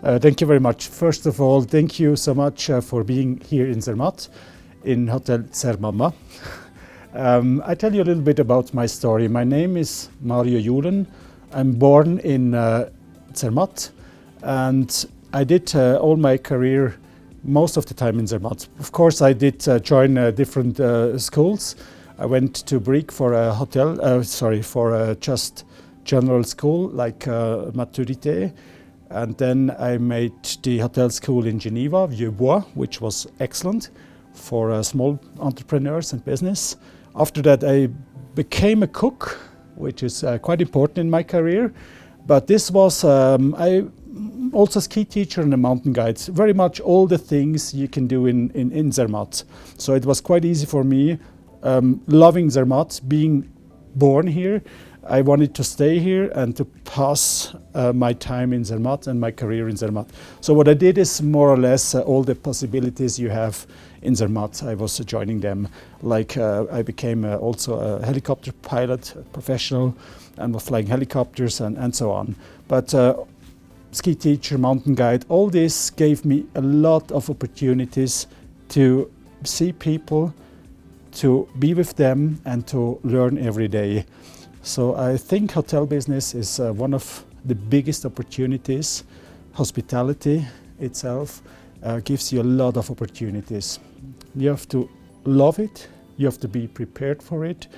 Thank you very much. First of all, thank you so much for being here in Zermatt, in Hotel Zermama. I tell you a little bit about my story. My name is Mario Julen. I'm born in Zermatt, and I did all my career most of the time in Zermatt. Of course, I did join different schools. I went to Brieg for a just general school like maturité. And then I made the hotel school in Geneva, Vieux-Bois, which was excellent for small entrepreneurs and business. After that, I became a cook, which is quite important in my career. But this was, I also a ski teacher and a mountain guide. Very much all the things you can do in Zermatt. So it was quite easy for me, loving Zermatt, being born here. I wanted to stay here and to pass my time in Zermatt and my career in Zermatt. So what I did is more or less all the possibilities you have in Zermatt. I was joining them. Like I became also a helicopter pilot, professional, and was flying helicopters and so on. But ski teacher, mountain guide, all this gave me a lot of opportunities to see people, to be with them, and to learn every day. So I think hotel business is one of the biggest opportunities. Hospitality itself gives you a lot of opportunities. You have to love it, you have to be prepared for it,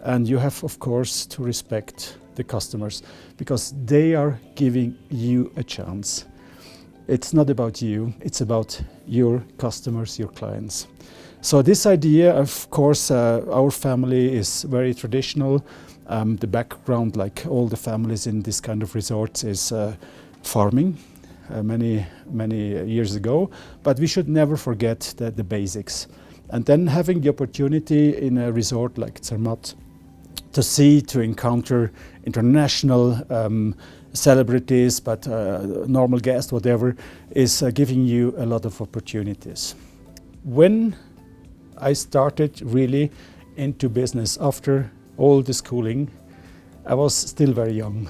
and you have, of course, to respect the customers because they are giving you a chance. It's not about you, it's about your customers, your clients. So this idea, of course, our family is very traditional. The background, like all the families in this kind of resorts, is farming many years ago. But we should never forget the basics. And then having the opportunity in a resort like Zermatt to see, to encounter international celebrities, but normal guests, whatever, is giving you a lot of opportunities. When I started really into business after all the schooling, I was still very young.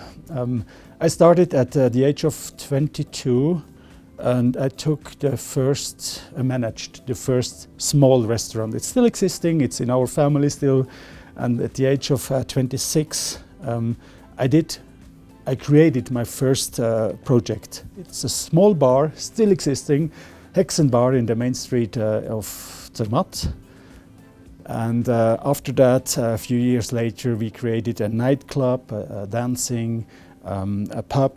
I started at the age of 22, and I managed the first small restaurant. It's still existing, it's in our family still. And at the age of 26, I created my first project. It's a small bar, still existing, Hexen Bar in the main street of Zermatt. And after that, a few years later, we created a nightclub, dancing, a pub.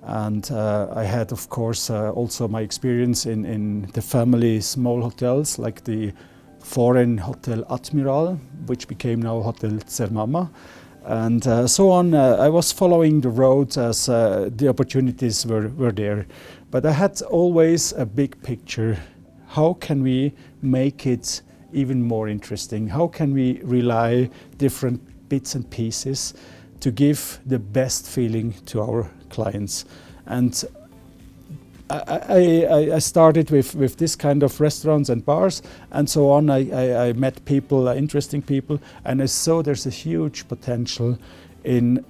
And I had, of course, also my experience in the family small hotels, like the foreign Hotel Admiral, which became now Hotel Zermama. And so on. I was following the road as the opportunities were there. But I had always a big picture. How can we make it even more interesting? How can we rely different bits and pieces to give the best feeling to our clients? And I started with this kind of restaurants and bars and so on. I met people, interesting people, and I saw there's a huge potential in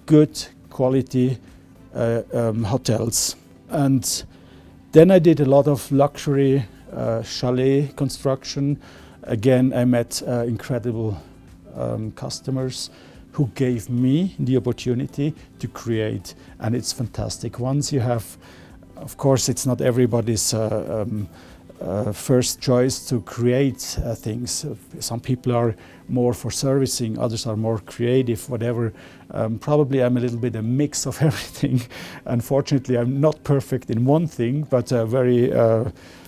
good quality hotels. And then I did a lot of luxury chalet construction. Again, I met incredible customers who gave me the opportunity to create, and it's fantastic. Once you have, of course, it's not everybody's first choice to create things. Some people are more for servicing, others are more creative, whatever. Probably I'm a little bit a mix of everything. Unfortunately, I'm not perfect in one thing, but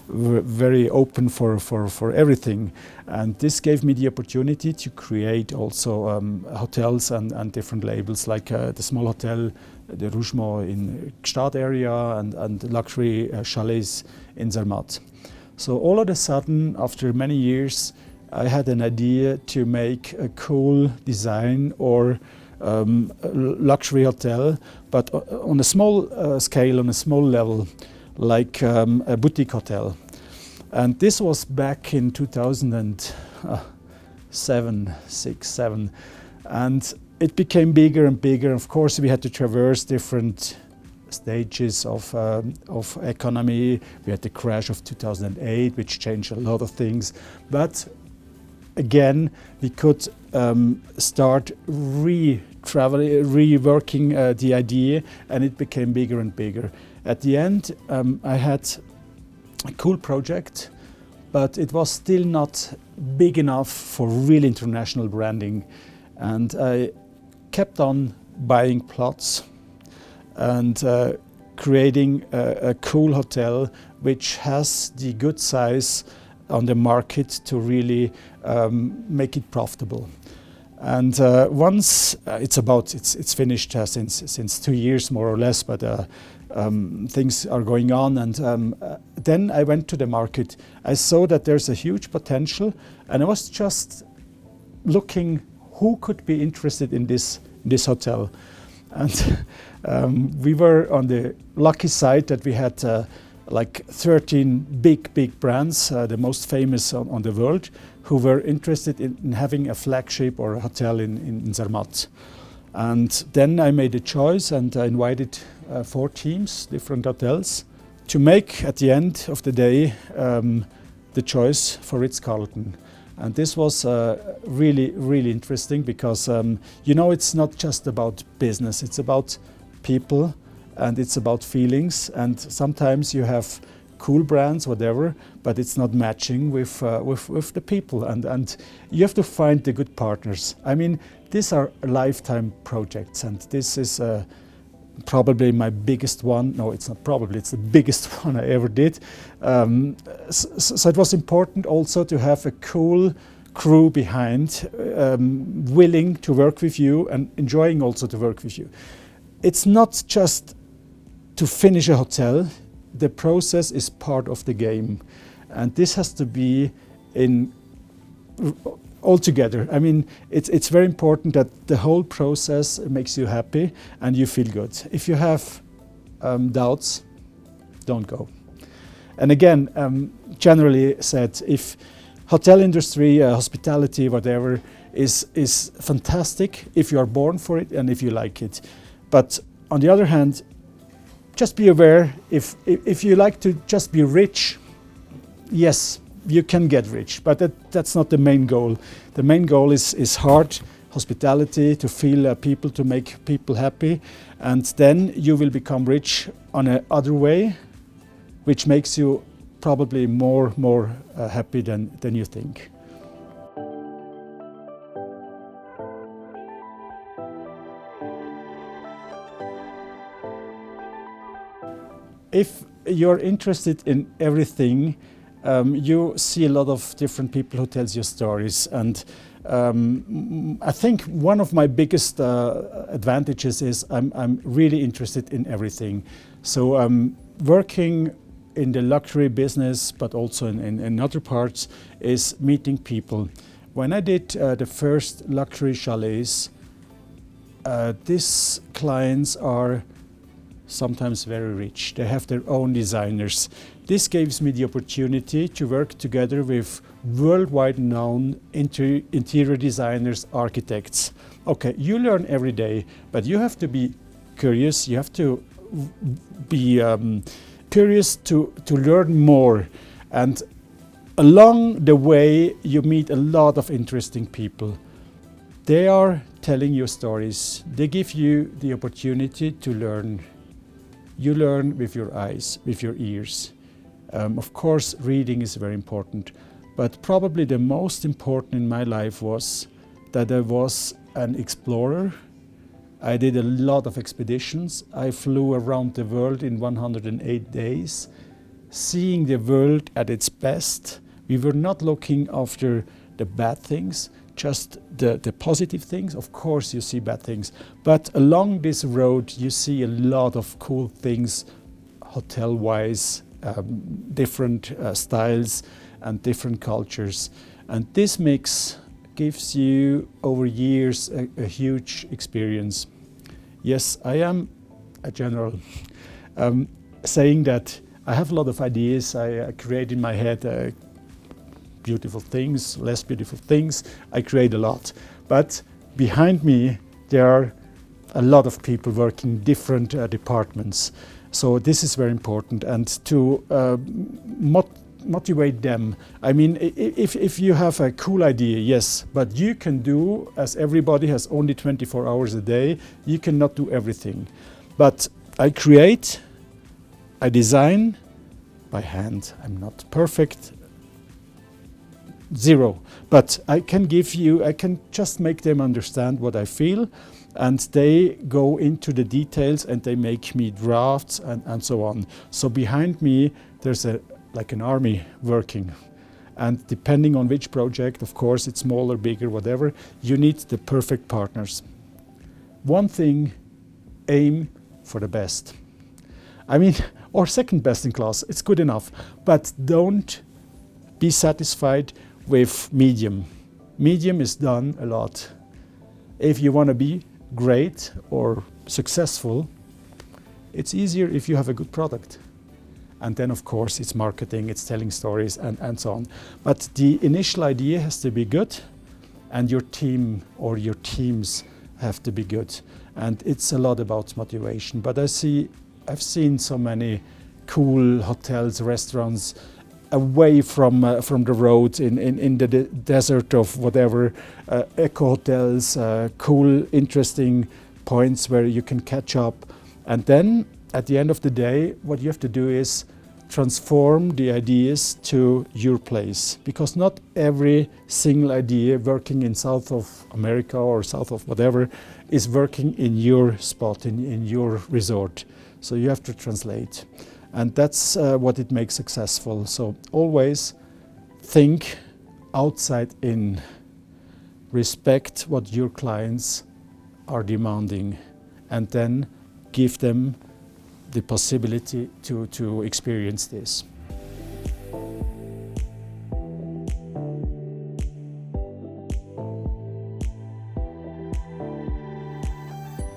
very open for everything. And this gave me the opportunity to create also hotels and different labels, like the small hotel, the Rougemont in Gstaad area, and luxury chalets in Zermatt. So all of a sudden, after many years, I had an idea to make a cool design or luxury hotel, but on a small scale, on a small level, like a boutique hotel. And this was back in 2007, 6, 7. And it became bigger and bigger. Of course, we had to traverse different stages of economy. We had the crash of 2008, which changed a lot of things. But again, we could start reworking the idea, and it became bigger and bigger. At the end, I had a cool project, but it was still not big enough for real international branding. And I kept on buying plots and creating a cool hotel which has the good size on the market to really make it profitable. And once it's finished since 2 years more or less, but things are going on. And then I went to the market. I saw that there's a huge potential, and I was just looking who could be interested in this hotel. And we were on the lucky side that we had like 13 big brands, the most famous on the world, who were interested in having a flagship or a hotel in Zermatt. And then I made a choice, and I invited 4 teams, different hotels, to make at the end of the day the choice for Ritz-Carlton. And this was really interesting because it's not just about business, it's about people and it's about feelings. And sometimes you have cool brands, whatever, but it's not matching with the people. And you have to find the good partners. I mean, these are lifetime projects, and this is probably my biggest one. No, it's not probably, it's the biggest one I ever did. So it was important also to have a cool crew behind, willing to work with you and enjoying also to work with you. It's not just to finish a hotel. The process is part of the game, and this has to be in all together. I mean, it's very important that the whole process makes you happy and you feel good. If you have doubts, don't go. And again, generally said, if hotel industry, hospitality, whatever, is fantastic if you are born for it and if you like it. But on the other hand, just be aware, if you like to just be rich, yes, you can get rich, but that's not the main goal. The main goal is heart, hospitality, to feel people, to make people happy, and then you will become rich on a other way, which makes you probably more happy than you think. If you're interested in everything, you see a lot of different people who tells you stories, and I think one of my biggest advantages is I'm really interested in everything. So working in the luxury business, but also in other parts, is meeting people. When I did the first luxury chalets, these clients are sometimes very rich. They have their own designers. This gives me the opportunity to work together with worldwide known interior designers, architects. Okay, you learn every day, but you have to be curious. You have to be curious to learn more. And along the way, you meet a lot of interesting people. They are telling you stories. They give you the opportunity to learn. You learn with your eyes, with your ears. Of course, reading is very important, but probably the most important in my life was that I was an explorer. I did a lot of expeditions. I flew around the world in 108 days, seeing the world at its best. We were not looking after the bad things, just the positive things. Of course you see bad things, but along this road you see a lot of cool things, hotel-wise, different styles and different cultures. And this mix gives you over years a huge experience. Yes, I am a general saying that I have a lot of ideas. I create in my head beautiful things, less beautiful things. I create a lot. But behind me, there are a lot of people working different departments. So this is very important, and to motivate them. I mean, if you have a cool idea, yes, but you can do, as everybody has only 24 hours a day, you cannot do everything. But I create, I design by hand. I'm not perfect, zero. But I can just make them understand what I feel, and they go into the details and they make me drafts and so on. So behind me, there's like an army working. And depending on which project, of course, it's smaller, bigger, whatever, you need the perfect partners. One thing, aim for the best. I mean, or second best in class, it's good enough. But don't be satisfied with medium. Medium is done a lot. If you want to be great or successful, it's easier if you have a good product. And then, of course, it's marketing, it's telling stories, and so on. But the initial idea has to be good, and your team or your teams have to be good. And it's a lot about motivation. But I've seen so many cool hotels, restaurants away from the road in the desert of whatever, eco hotels, cool, interesting points where you can catch up. And then at the end of the day, what you have to do is transform the ideas to your place, because not every single idea working in South of America or South of whatever is working in your spot, in your resort. So you have to translate. And that's what it makes successful. So always think outside in. Respect what your clients are demanding, and then give them the possibility to experience this.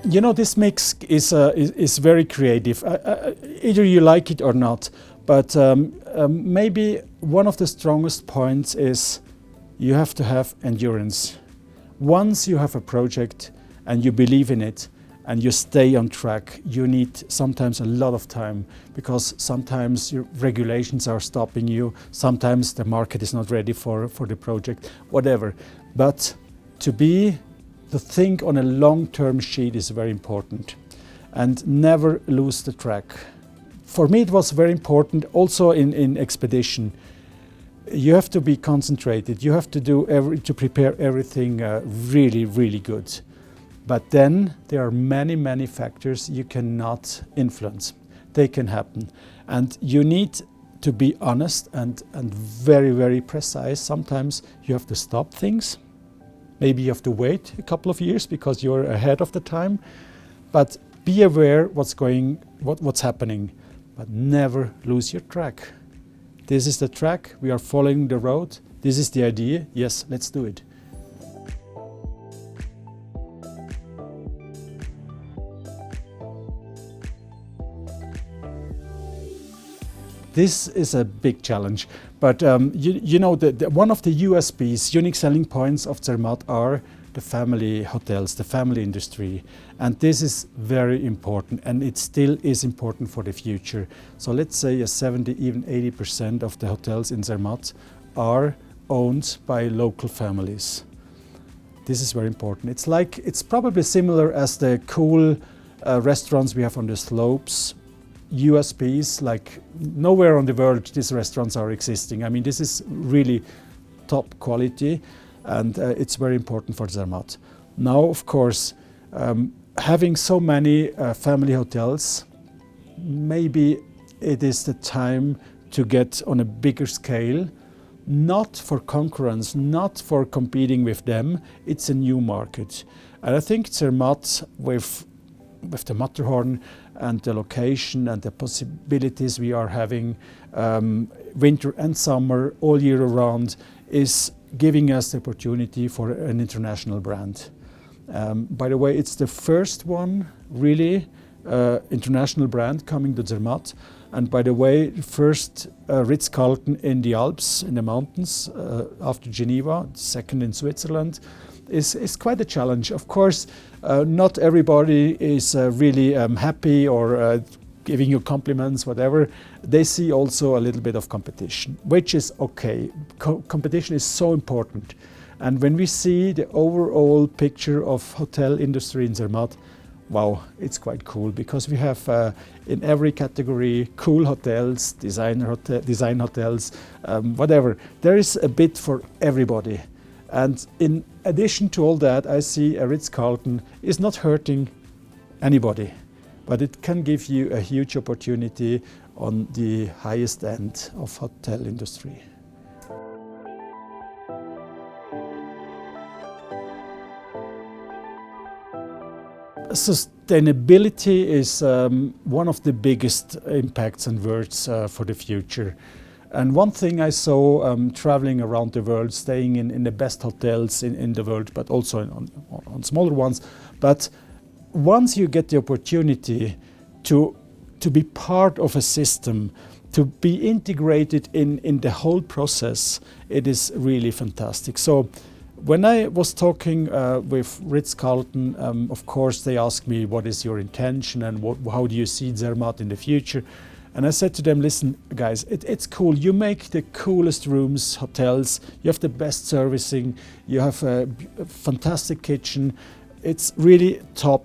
You know, this mix is very creative. Either you like it or not, but maybe one of the strongest points is you have to have endurance. Once you have a project and you believe in it and you stay on track, you need sometimes a lot of time, because sometimes your regulations are stopping you, sometimes the market is not ready for the project, whatever. But to think on a long-term sheet is very important, and never lose the track. For me, it was very important also in expedition. You have to be concentrated. You have to to prepare everything really, really good. But then there are many, many factors you cannot influence. They can happen. And you need to be honest and very, very precise. Sometimes you have to stop things. Maybe you have to wait a couple of years because you're ahead of the time. But be aware what's happening. But never lose your track. This is the track, we are following the road, this is the idea, yes, let's do it. This is a big challenge, but you know, one of the USPs, unique selling points of Zermatt, are the family hotels, the family industry. And this is very important, and it still is important for the future. So let's say 70, even 80% of the hotels in Zermatt are owned by local families. This is very important. It's probably similar as the cool restaurants we have on the slopes. USPs, like nowhere on the world these restaurants are existing. I mean, this is really top quality, and it's very important for Zermatt. Now, of course, having so many family hotels, maybe it is the time to get on a bigger scale, not for concurrence, not for competing with them. It's a new market. And I think Zermatt, with the Matterhorn and the location and the possibilities we are having winter and summer all year around, is giving us the opportunity for an international brand. By the way, it's the first one really international brand coming to Zermatt. And by the way, first Ritz-Carlton in the Alps, in the mountains, after Geneva, second in Switzerland. is quite a challenge. Of course, not everybody is really happy or giving you compliments, whatever. They see also a little bit of competition, which is okay. Competition is so important. And when we see the overall picture of hotel industry in Zermatt, wow, it's quite cool, because we have in every category cool hotels, design hotels, whatever. There is a bit for everybody. And in addition to all that, I see a Ritz-Carlton is not hurting anybody, but it can give you a huge opportunity on the highest end of hotel industry. Sustainability is one of the biggest impacts and words for the future. And one thing I saw traveling around the world, staying in the best hotels in the world, but also on smaller ones. But once you get the opportunity to be part of a system, to be integrated in the whole process, it is really fantastic. So when I was talking with Ritz-Carlton, of course they asked me, what is your intention and how do you see Zermatt in the future? And I said to them, listen guys, it's cool, you make the coolest rooms, hotels, you have the best servicing, you have a fantastic kitchen, it's really top.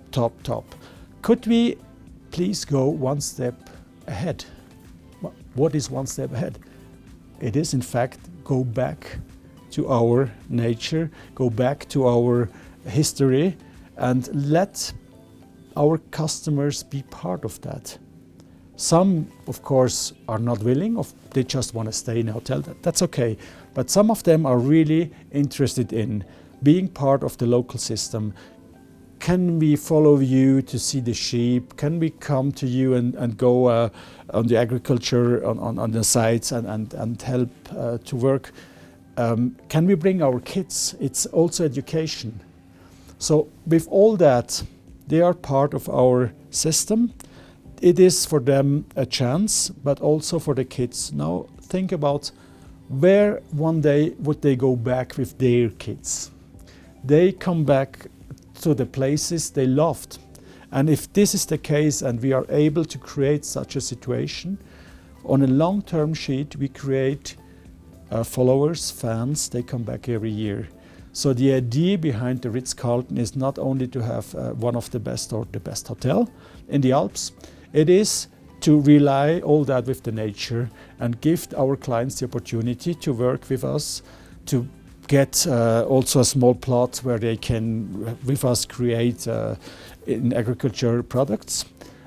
Could we please go one step ahead? What is one step ahead? It is in fact go back to our nature, go back to our history, and let our customers be part of that. Some, of course, are not willing, they just want to stay in a hotel, that's okay. But some of them are really interested in being part of the local system. Can we follow you to see the sheep? Can we come to you and go on the agriculture, on the sites and help to work? Can we bring our kids? It's also education. So with all that, they are part of our system. It is for them a chance, but also for the kids. Now think about where one day would they go back with their kids. They come back to the places they loved. And if this is the case and we are able to create such a situation, on a long-term sheet we create followers, fans, they come back every year. So the idea behind the Ritz-Carlton is not only to have one of the best or the best hotel in the Alps, it is to rely all that with the nature and give our clients the opportunity to work with us, to get also a small plot where they can with us create in agriculture products,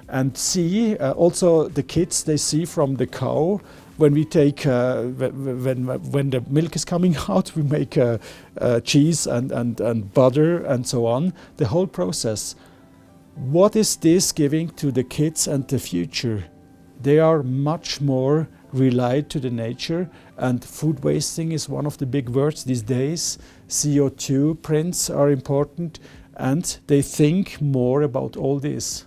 and see also the kids, they see from the cow when we take when the milk is coming out, we make cheese and butter and so on, the whole process. What is this giving to the kids and the future? They are much more relied to the nature, and food wasting is one of the big words these days. CO2 prints are important, and they think more about all this.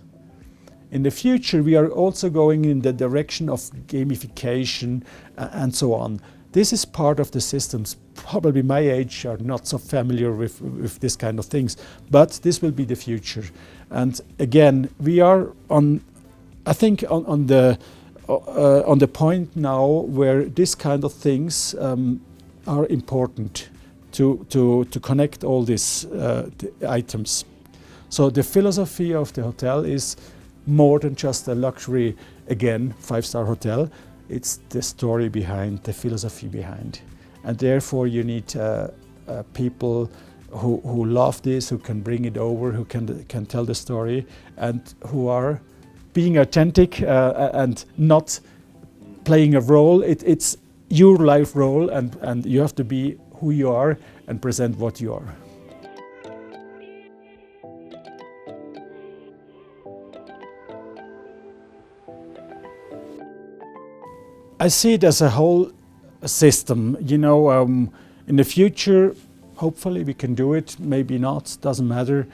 In the future, we are also going in the direction of gamification and so on. This is part of the systems. Probably my age are not so familiar with this kind of things, but this will be the future. And again, we are on, I think, on the point now where this kind of things are important to connect all these items. So the philosophy of the hotel is more than just a luxury, again, 5-star hotel. It's the story behind, the philosophy behind. And therefore you need people who love this, who can bring it over, who can tell the story, and who are being authentic and not playing a role. It's your life role, and you have to be who you are and present what you are. I see it as a whole system. You know, in the future, hopefully we can do it, maybe not, doesn't matter.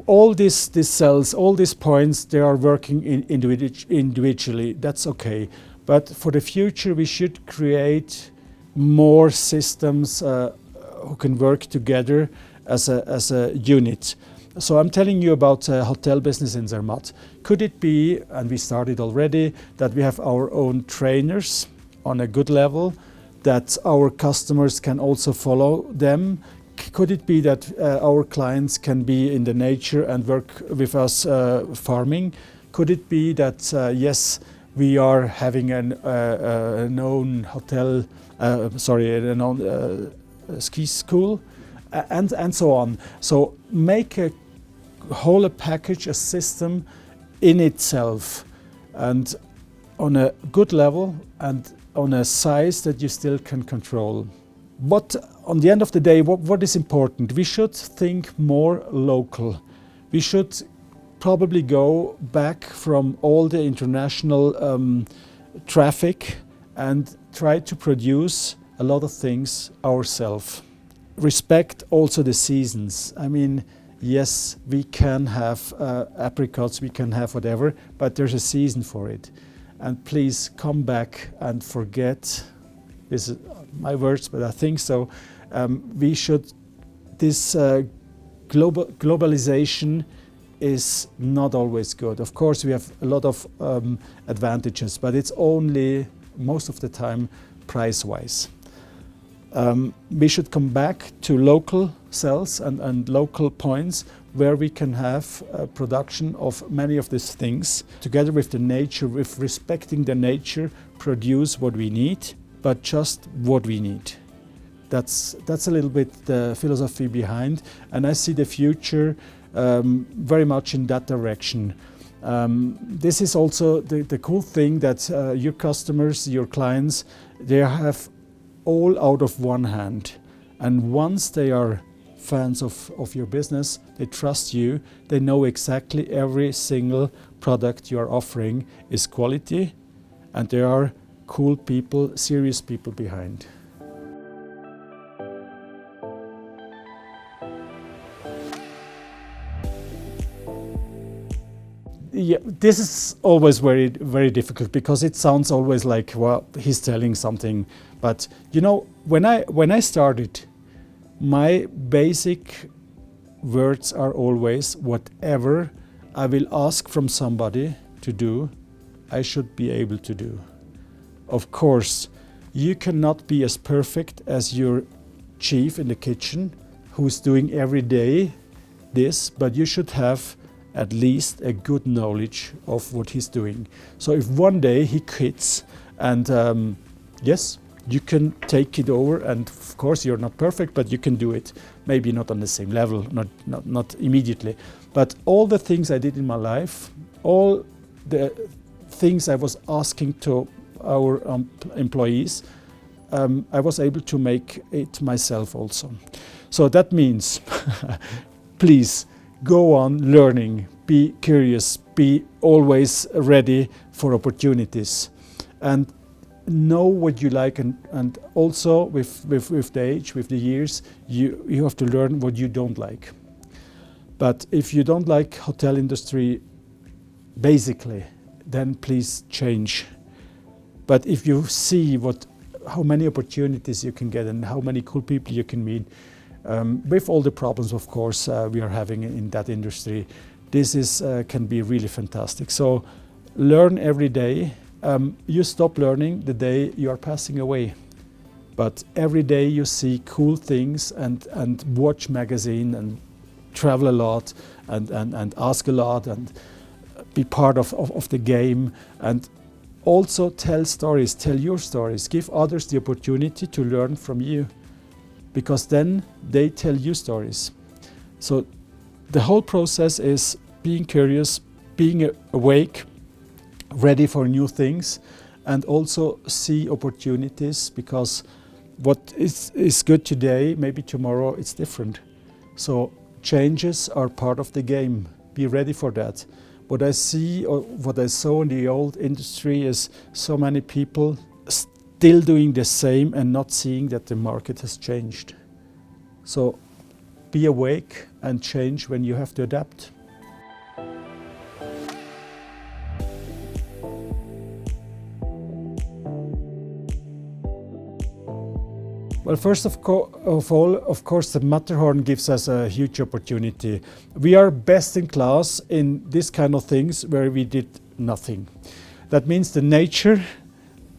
All these cells, all these points, they are working individually, that's okay. But for the future, we should create more systems who can work together as a unit. So I'm telling you about hotel business in Zermatt. Could it be, and we started already, that we have our own trainers on a good level, that our customers can also follow them? Could it be that our clients can be in the nature and work with us farming? Could it be that, yes, we are having an own hotel, an own ski school, and so on. So make a whole package, a system in itself, and on a good level and on a size that you still can control. But on the end of the day, what is important? We should think more local. We should probably go back from all the international traffic and try to produce a lot of things ourselves. Respect also the seasons. I mean, yes, we can have apricots, we can have whatever, but there's a season for it. And please come back and forget, this is my words, but I think so, we should, this globalization is not always good. Of course, we have a lot of advantages, but it's only, most of the time, price-wise. We should come back to local cells and local points where we can have production of many of these things, together with the nature, with respecting the nature, produce what we need, but just what we need. That's a little bit the philosophy behind, and I see the future very much in that direction. This is also the cool thing, that your customers, your clients, they have all out of one hand. And once they are fans of your business, they trust you, they know exactly every single product you are offering is quality, and there are cool people, serious people behind. Yeah, this is always very, very difficult, because it sounds always like, well, he's telling something. But you know, when I started, my basic words are always, whatever I will ask from somebody to do, I should be able to do. Of course, you cannot be as perfect as your chief in the kitchen, who's doing every day this, but you should have at least a good knowledge of what he's doing. So if one day he quits, and yes, you can take it over, and of course you're not perfect, but you can do it. Maybe not on the same level, not immediately. But all the things I did in my life, all the things I was asking to our employees, I was able to make it myself also. So that means, please, go on learning, be curious, be always ready for opportunities, and know what you like, and also with the age, with the years, you have to learn what you don't like. But if you don't like hotel industry basically, then please change. But if you see how many opportunities you can get and how many cool people you can meet, with all the problems, of course, we are having in that industry, this can be really fantastic. So learn every day. You stop learning the day you are passing away. But every day you see cool things, and watch magazine and travel a lot, and ask a lot, and be part of the game, and also tell stories, tell your stories, give others the opportunity to learn from you, because then they tell you stories. So the whole process is being curious, being awake, ready for new things, and also see opportunities, because what is good today, maybe tomorrow it's different. So changes are part of the game. Be ready for that. What I see, or what I saw in the old industry, is so many people still doing the same and not seeing that the market has changed. So be awake and change when you have to adapt. Well, first of all, of course, the Matterhorn gives us a huge opportunity. We are best in class in this kind of things where we did nothing. That means the nature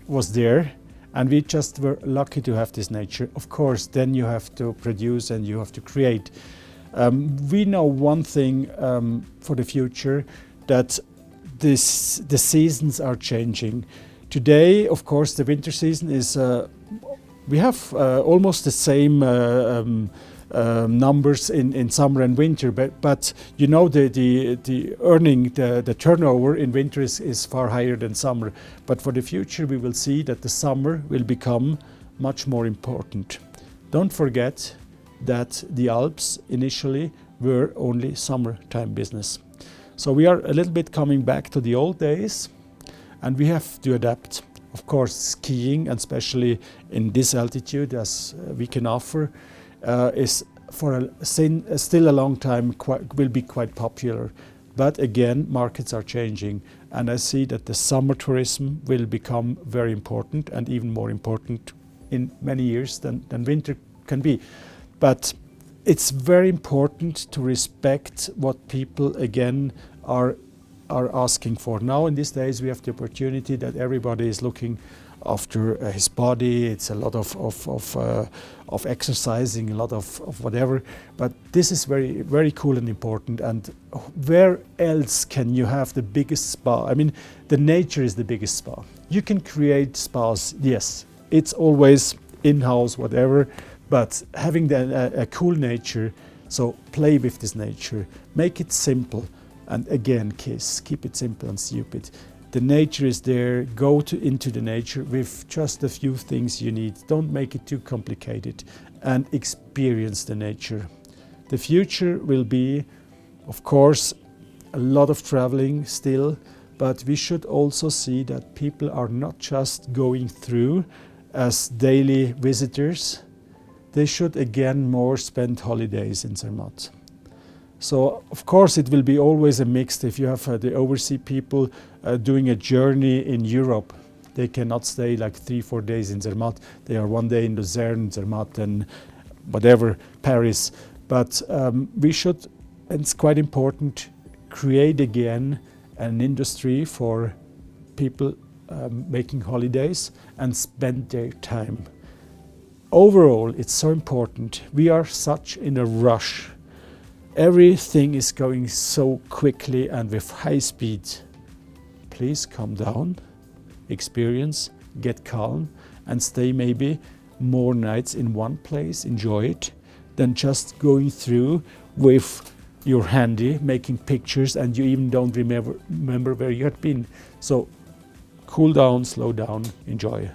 was there, and we just were lucky to have this nature. Of course, then you have to produce and you have to create. We know one thing for the future, that the seasons are changing. Today, of course, the winter season is, we have almost the same numbers in summer and winter, but you know the earning, the turnover in winter is far higher than summer. But for the future, we will see that the summer will become much more important. Don't forget that the Alps initially were only summertime business. So we are a little bit coming back to the old days, and we have to adapt. Of course, skiing, and especially in this altitude as we can offer, is for still a long time will be quite popular. But again, markets are changing, and I see that the summer tourism will become very important, and even more important in many years than winter can be. But it's very important to respect what people again are asking for. Now in these days we have the opportunity that everybody is looking after his body. It's a lot of exercising, a lot of whatever. But this is very, very cool and important. And where else can you have the biggest spa? I mean, the nature is the biggest spa. You can create spas, yes. It's always in-house, whatever. But having a cool nature, so play with this nature, make it simple. And again, keep it simple and stupid. The nature is there, go into the nature with just a few things you need. Don't make it too complicated, and experience the nature. The future will be, of course, a lot of traveling still, but we should also see that people are not just going through as daily visitors. They should again more spend holidays in Zermatt. So of course it will be always a mix. If you have the overseas people doing a journey in Europe, they cannot stay like 3-4 days in Zermatt. They are one day in Lucerne, Zermatt, and whatever, Paris. But we should, and it's quite important, create again an industry for people making holidays and spend their time. Overall, it's so important. We are such in a rush. Everything is going so quickly and with high speed. Please calm down, experience, get calm, and stay maybe more nights in one place, enjoy it, than just going through with your handy, making pictures, and you even don't remember where you had been. So cool down, slow down, enjoy.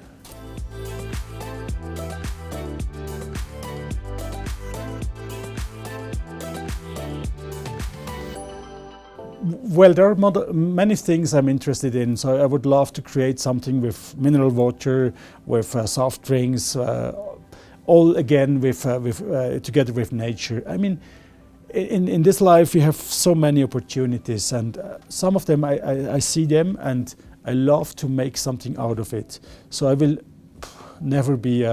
Well, there are many things I'm interested in. So I would love to create something with mineral water, with soft drinks, all again with together with nature. I mean, in this life we have so many opportunities, and some of them I see them, and I love to make something out of it. So I will never be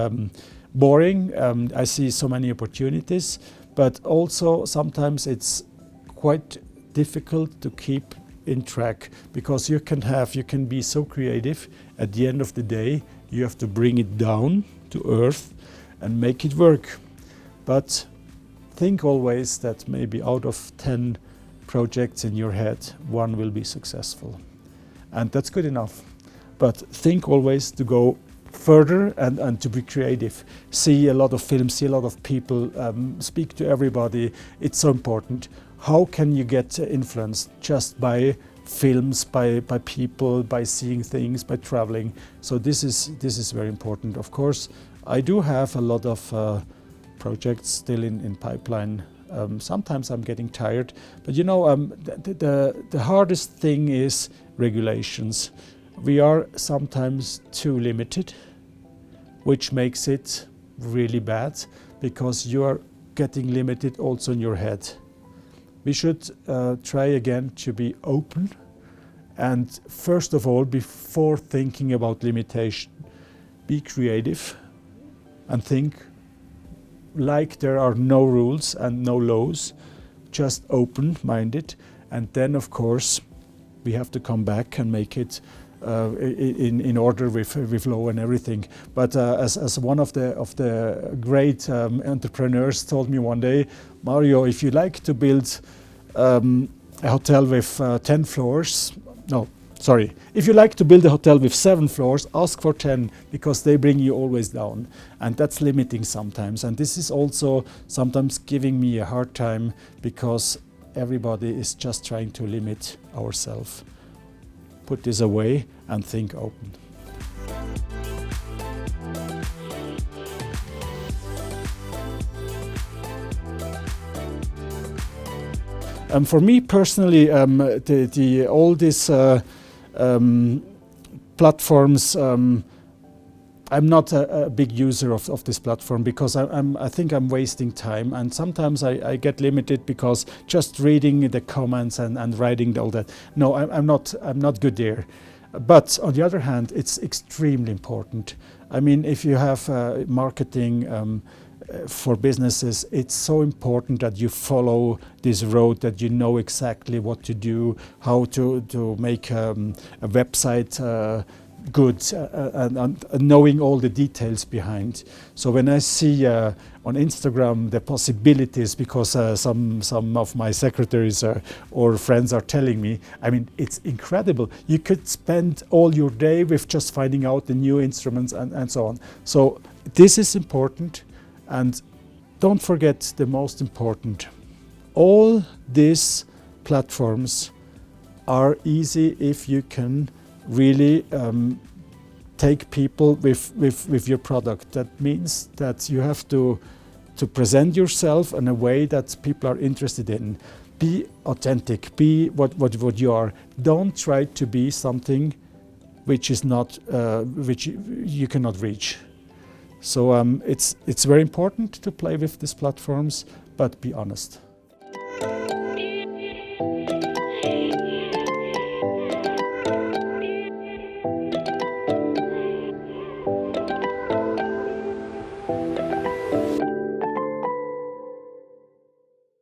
boring. I see so many opportunities, but also sometimes it's quite difficult to keep in track, because you can be so creative. At the end of the day, you have to bring it down to earth and make it work. But think always that maybe out of 10 projects in your head, one will be successful. And that's good enough. But think always to go further and to be creative. See a lot of films, see a lot of people, speak to everybody. It's so important. How can you get influenced? Just by films, by people, by seeing things, by traveling. So this is very important. Of course, I do have a lot of projects still in pipeline. Sometimes I'm getting tired, but you know, the hardest thing is regulations. We are sometimes too limited, which makes it really bad, because you are getting limited also in your head. We should try again to be open, and first of all, before thinking about limitation, be creative and think like there are no rules and no laws, just open-minded. And then, of course, we have to come back and make it in order with law and everything. But as one of the great entrepreneurs told me one day, Mario, if you like to build a hotel with 10 floors, no, sorry, if you like to build a hotel with 7 floors, ask for 10, because they bring you always down. And that's limiting sometimes. And this is also sometimes giving me a hard time, because everybody is just trying to limit ourselves. Put this away and think open. For me personally, all these platforms, I'm not a big user of this platform, because I think I'm wasting time, and sometimes I get limited because just reading the comments and writing all that. No, I'm not good there. But on the other hand, it's extremely important. I mean, if you have marketing for businesses, it's so important that you follow this road, that you know exactly what to do, how to make a website good, and knowing all the details behind. So when I see on Instagram the possibilities, because some of my secretaries or friends are telling me, I mean, it's incredible. You could spend all your day with just finding out the new instruments and so on. So this is important. And don't forget the most important. All these platforms are easy if you can really take people with your product. That means that you have to present yourself in a way that people are interested in. Be authentic, be what you are. Don't try to be something which is not, which you cannot reach. So it's very important to play with these platforms, but be honest.